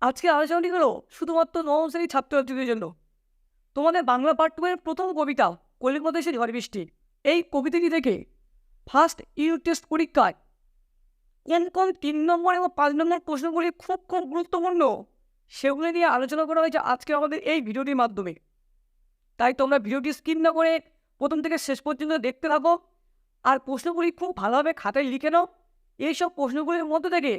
আজকে আলোচনাটি হলো শুধুমাত্র নবম শ্রেণীর ছাত্রছাত্রীদের জন্য। তোমাদের বাংলা পাঠ্যবইয়ের প্রথম কবিতা কলিঙ্গ দেশে ঝড় বৃষ্টি। এই কবিতাটি থেকে ফার্স্ট ইউনিট টেস্ট পরীক্ষায় কোন কোন 3 নম্বর এবং 5 নম্বর প্রশ্নগুলি খুব খুব গুরুত্বপূর্ণ সেগুলি নিয়ে আলোচনা করা হয়েছে আজকে আমাদের এই ভিডিওটির মাধ্যমে। তাই তোমরা ভিডিওটি স্কিপ না করে প্রথম থেকে শেষ পর্যন্ত দেখতে থাকো আর প্রশ্নগুলি খুব ভালোভাবে খাতায় লিখে নাও। এইসব প্রশ্নগুলির মধ্যে থেকে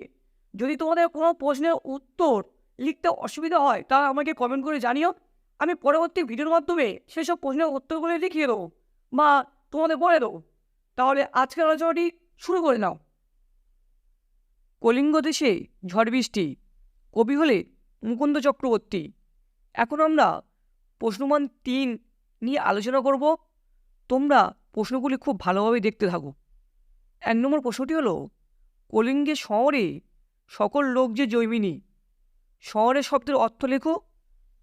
যদি তোমাদের কোনো প্রশ্নের উত্তর লিখতে অসুবিধা হয় তা আমাকে কমেন্ট করে জানিও। আমি পরবর্তী ভিডিওর মাধ্যমে সেসব প্রশ্নের উত্তরগুলি লিখিয়ে দেবো বা তোমাদের বলে দেবো। তাহলে আজকের আলোচনাটি শুরু করে নাও। কলিঙ্গ দেশে ঝড় বৃষ্টি, কবি হলে মুকুন্দ চক্রবর্তী। এখন আমরা প্রশ্নমান 3 নিয়ে আলোচনা করব। তোমরা প্রশ্নগুলি খুব ভালোভাবে দেখতে থাকো। 1 নম্বর প্রশ্নটি হলো, কলিঙ্গের শহরে সকল লোক যে জৈমিনী। শহরের শব্দের অর্থ লেখো,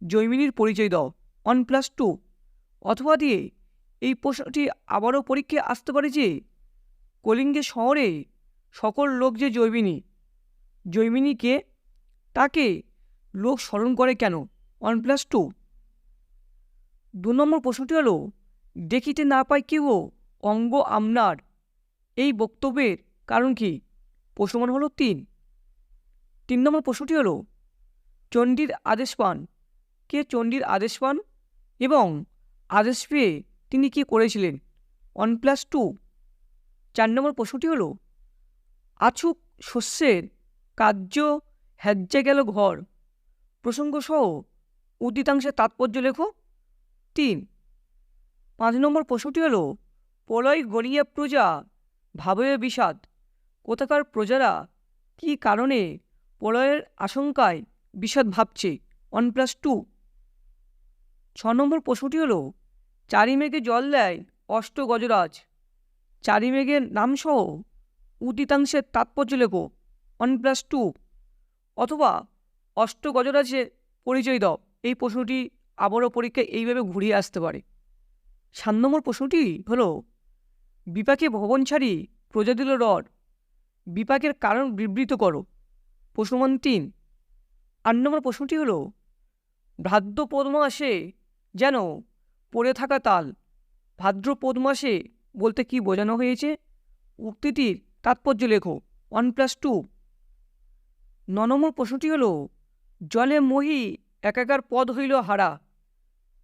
জৈমিনীর পরিচয় দাও। 1+2 অথবা দিয়ে এই প্রশ্নটি আবারও পরীক্ষায় আসতে পারে যে কলিঙ্গের শহরে সকল লোক যে জৈমিনী, জৈমিনীকে তাকে লোক স্মরণ করে কেন? 1+2 2 নম্বর প্রশ্নটি হলো, দেখিতে না পাই কেউ অঙ্গ আপনার। এই বক্তব্যের কারণ কি? প্রশ্নমান হলো 3। 3 নম্বর প্রশ্নটি হলো, চণ্ডীর আদেশ পান। কে চণ্ডীর আদেশ পান এবং আদেশ পেয়ে তিনি কি করেছিলেন? 1+2 4 নম্বর প্রশ্নটি হলো, আছুক শস্যের কার্য হ্যাজ্যে গেল ঘর। প্রসঙ্গসহ উদ্ধৃতাংশের তাৎপর্য লেখো। 3 5 নম্বর প্রশ্নটি হলো, প্রলয় গড়িয়া প্রজা ভাবে বিষাদ। কোথাকার প্রজারা কি কারণে প্রলয়ের আশঙ্কায় বিষাদ ভাবছে? 1+2 6 নম্বর প্রশ্নটি হলো, চারি মেঘে জল দেয় অষ্ট গজরাজ। চারি মেঘের নামসহ উদ্ধৃতাংশের তাৎপর্য লেখো। 1+2 অথবা অষ্ট গজরাজের পরিচয় দাও। এই প্রশ্নটি আবারও পরীক্ষায় এইভাবে ঘুরিয়ে আসতে পারে। 7 নম্বর প্রশ্নটি হলো, বিপাকে ভবন ছাড়ি প্রজা দিল রড। বিপাকের কারণ বিবৃত করো। প্রশ্নমান 3 8 নম্বর প্রশ্নটি হলো, ভাদ্রপদ মাসে যেন পড়ে থাকা তাল। ভাদ্রপদ মাসে বলতে কি বোঝানো হয়েছে? উক্তিটির তাৎপর্য লেখো। 1+2 9 নম্বর প্রশ্নটি হলো, জলে মহি একাকার পদ হইল হারা।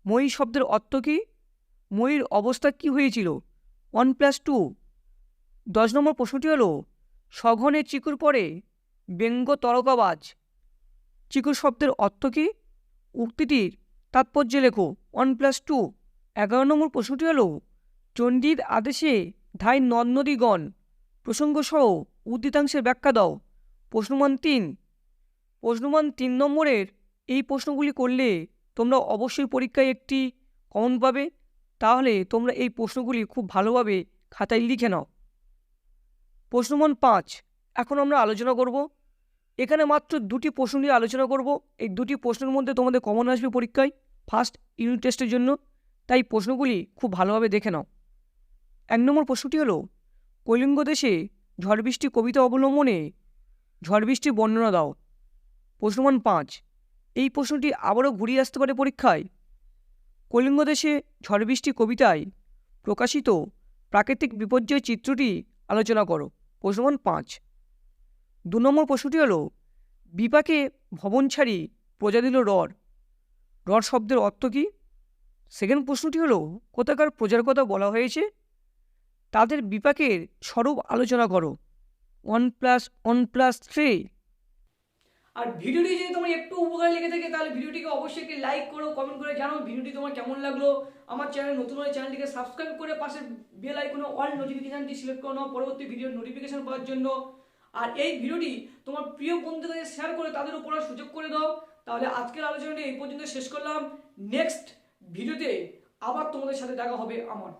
মহি শব্দের অর্থ কি? মহির অবস্থা কি হয়েছিল? 1+2 10 নম্বর প্রশ্নটি হলো, সঘনে চিকুর পরে ব্যঙ্গ তরকাবাজ। চিকুর শব্দের অর্থ কি? উক্তিটির তাৎপর্য লেখো। 1+2 11 নম্বর প্রশ্নটি হলো, চণ্ডীর আদেশে ধাই নদ নদীগণ। প্রসঙ্গসহ উদ্ধৃতাংশের ব্যাখ্যা দাও। প্রশ্নমান 3 প্রশ্নমান 3 নম্বরের এই প্রশ্নগুলি করলে তোমরা অবশ্যই পরীক্ষায় একটি কমন পাবে। তাহলে তোমরা এই প্রশ্নগুলি খুব ভালোভাবে খাতায় লিখে নাও। প্রশ্নমান 5 এখন আমরা আলোচনা করব। এখানে মাত্র 2টি প্রশ্ন নিয়ে আলোচনা করব। এই 2টি প্রশ্নের মধ্যে তোমাদের কমন আসবে পরীক্ষায় ফার্স্ট ইউনিট টেস্টের জন্য। তাই প্রশ্নগুলি খুব ভালোভাবে দেখে নাও। 1 নম্বর প্রশ্নটি হলো, কলিঙ্গ দেশে ঝড় বৃষ্টি কবিতা অবলম্বনে ঝড় বৃষ্টির বর্ণনা দাও। প্রশ্নমান 5 এই প্রশ্নটি আবারও ঘুরিয়ে আসতে পারে পরীক্ষায়। কলিঙ্গ দেশে ঝড় বৃষ্টি কবিতায় প্রকাশিত প্রাকৃতিক বিপর্যয় চিত্রটি আলোচনা করো। প্রশ্নমান 5 2 নম্বর প্রশ্নটি হলো, বিপাকে ভবন ছাড়ি প্রজা দিল রড। রড শব্দের অর্থ কী? সেকেন্ড প্রশ্নটি হলো, কোথাকার প্রজার কথা বলা হয়েছে? তাদের বিপাকের স্বরূপ আলোচনা করো। 1+1+3 আর ভিডিওটি যদি তোমার একটু উপকার লেগে থাকে তাহলে ভিডিওটিকে অবশ্যই একটি লাইক করো, কমেন্ট করে জানাও ভিডিওটি তোমার কেমন লাগলো। আমার চ্যানেল নতুন হলে চ্যানেলটিকে সাবস্ক্রাইব করে পাশে বেল আইকনে অল নোটিফিকেশনটি সিলেক্ট করে নাও পরবর্তী ভিডিওর নোটিফিকেশন পাওয়ার জন্য। আর এই ভিডিওটি তোমার প্রিয় বন্ধুদের শেয়ার করে তাদের উপর সুযোগ করে দাও। তাহলে আজকের আলোচনাটি এই পর্যন্ত শেষ করলাম। নেক্সট ভিডিওতে আবার তোমাদের সাথে দেখা হবে আমার।